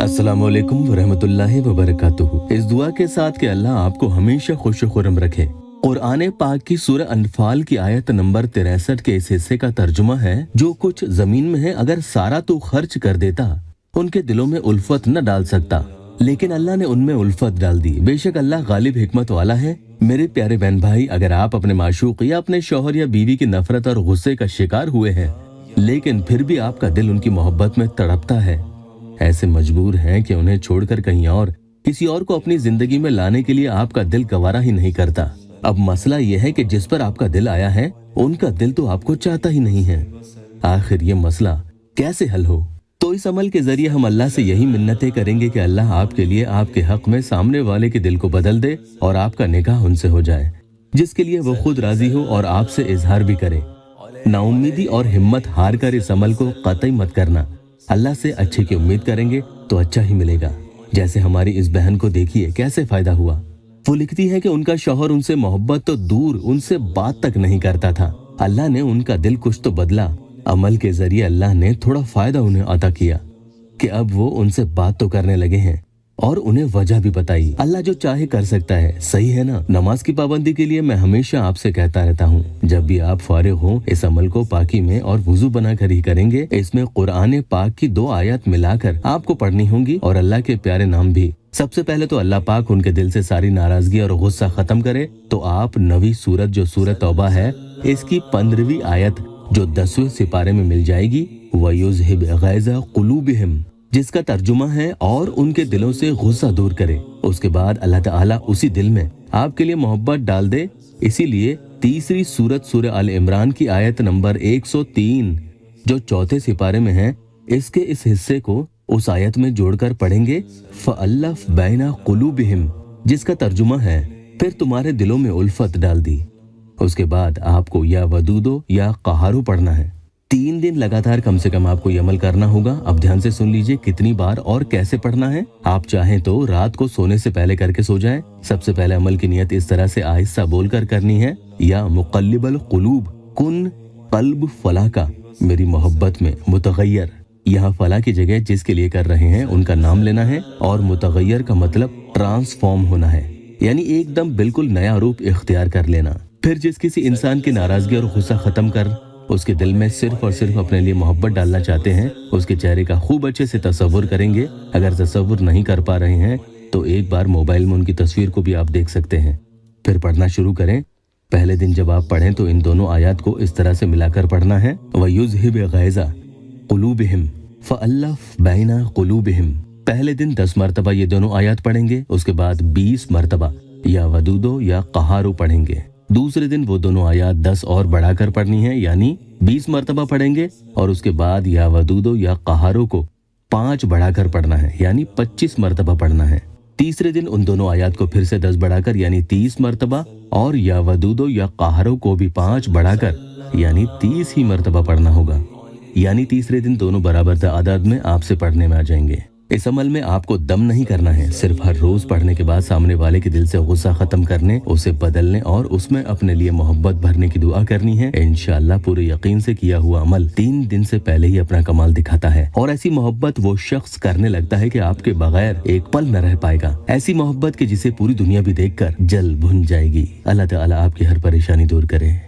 अस्सलाम वालेकुम वरहमतुल्लाहि वबरकातुहू। इस दुआ के साथ कि अल्लाह आपको हमेशा खुश खुरम रखे। कुरान पाक की सूरह अनफाल की आयत नंबर 63 के इस हिस्से का तर्जुमा है, जो कुछ जमीन में है अगर सारा तो खर्च कर देता, उनके दिलों में उल्फत न डाल सकता, लेकिन अल्लाह ने उनमें उल्फत डाल दी। बेशक अल्लाह गालिब हिकमत वाला है। मेरे प्यारे बहन भाई, अगर आप अपने माशूक या अपने शौहर या बीवी की नफरत और गुस्से का शिकार हुए हैं, लेकिन फिर भी आपका दिल उनकी मोहब्बत में तड़पता है, ऐसे मजबूर हैं कि उन्हें छोड़कर कहीं और किसी और को अपनी जिंदगी में लाने के लिए आपका दिल गवारा ही नहीं करता। अब मसला यह है कि जिस पर आपका दिल आया है, उनका दिल तो आपको चाहता ही नहीं है। आखिर ये मसला कैसे हल हो? तो इस अमल के जरिए हम अल्लाह से यही मिन्नतें करेंगे कि अल्लाह आपके लिए आपके हक में सामने वाले के दिल को बदल दे और आपका निकाह उनसे हो जाए, जिसके लिए वो खुद राजी हो और आपसे इजहार भी करे। नाउम्मीदी और हिम्मत हार कर इस अमल को कतई मत करना। अल्लाह से अच्छे की उम्मीद करेंगे तो अच्छा ही मिलेगा। जैसे हमारी इस बहन को देखिए कैसे फायदा हुआ। वो लिखती है कि उनका शौहर उनसे मोहब्बत तो दूर, उनसे बात तक नहीं करता था। अल्लाह ने उनका दिल कुछ तो बदला। अमल के जरिए अल्लाह ने थोड़ा फायदा उन्हें अता किया कि अब वो उनसे बात तो करने लगे हैं और उन्हें वजह भी बताई। अल्लाह जो चाहे कर सकता है, सही है ना? नमाज की पाबंदी के लिए मैं हमेशा आपसे कहता रहता हूँ, जब भी आप फारिग हो इस अमल को पाकी में और वुजू बनाकर ही करेंगे। इसमें कुरान पाक की 2 आयत मिलाकर आपको पढ़नी होंगी और अल्लाह के प्यारे नाम भी। सबसे पहले तो अल्लाह पाक उनके दिल से सारी नाराजगी और गुस्सा खत्म करे, तो आप नवी सूरत जो सूरत तौबा है, इसकी 15वीं आयत जो 10वें सिपारे में मिल जाएगी, वयुज़हिब गैज़ा क़ुलूबिहिम, जिसका तर्जुमा है और उनके दिलों से गुस्सा दूर करे। उसके बाद अल्लाह ताला उसी दिल में आपके लिए मोहब्बत डाल दे। इसीलिए तीसरी सूरत सूरह आल इमरान की आयत नंबर 103 जो 4थे सिपारे में है, इसके इस हिस्से को उस आयत में जोड़कर पढ़ेंगे, फ़अल्लफ़ बैना क़ुलूबिहिम, जिसका तर्जुमा है फिर तुम्हारे दिलों में उल्फत डाल दी। उसके बाद आपको या वदूदो या क़हारो पढ़ना है। 3 दिन लगातार कम से कम आपको ये अमल करना होगा। अब ध्यान से सुन लीजिए कितनी बार और कैसे पढ़ना है। आप चाहें तो रात को सोने से पहले करके सो जाएं। सबसे पहले अमल की नियत इस तरह से आहिस्ता बोलकर करनी है, या मुक़ल्लिबल क़ुलूब कुन क़ल्ब फला का, मेरी मोहब्बत में मुतग़य्यर। यहाँ फला की जगह जिसके लिए कर रहे हैं उनका नाम लेना है, और मुतग़य्यर का मतलब ट्रांसफॉर्म होना है, यानी एकदम बिल्कुल नया रूप इख्तियार कर लेना। फिर जिस किसी इंसान की नाराजगी और गुस्सा खत्म कर उसके दिल में सिर्फ और सिर्फ अपने लिए मोहब्बत डालना चाहते हैं, उसके चेहरे का खूब अच्छे से तसव्वुर करेंगे। अगर तसव्वुर नहीं कर पा रहे हैं तो एक बार मोबाइल में उनकी तस्वीर को भी आप देख सकते हैं। फिर पढ़ना शुरू करें। पहले दिन जब आप पढ़ें तो इन दोनों आयत को इस तरह से मिलाकर पढ़ना है, वयुज़हिब गैज़ा क़ुलूबिहिम फ़अल्लफ़ बैना क़ुलूबिहिम। पहले दिन 10 मरतबा ये दोनों आयत पढ़ेंगे, उसके बाद 20 मरतबा या वदूदो या क़हारो पढ़ेंगे। दूसरे दिन वो दोनों आयत 10 और बढ़ाकर पढ़नी है, यानी 20 मरतबा पढ़ेंगे, और उसके बाद या वदूदो या क़हारो को 5 बढ़ाकर पढ़ना है, यानी 25 मरतबा पढ़ना है। तीसरे दिन उन दोनों आयत को फिर से 10 बढ़ाकर यानी 30 मरतबा, और या वदूदो या क़हारो को भी 5 बढ़ाकर यानी 30 ही मरतबा पढ़ना होगा। यानी तीसरे दिन दोनों बराबर तादाद में आपसे पढ़ने में आ जाएंगे। इस अमल में आपको दम नहीं करना है, सिर्फ हर रोज पढ़ने के बाद सामने वाले के दिल से गुस्सा खत्म करने, उसे बदलने और उसमें अपने लिए मोहब्बत भरने की दुआ करनी है। इंशाअल्लाह पूरे यकीन से किया हुआ अमल 3 दिन से पहले ही अपना कमाल दिखाता है, और ऐसी मोहब्बत वो शख्स करने लगता है कि आपके बगैर एक पल न रह पाएगा। ऐसी मोहब्बत की जिसे पूरी दुनिया भी देखकर जल भुन जाएगी। अल्लाह ताला आपकी हर परेशानी दूर करे।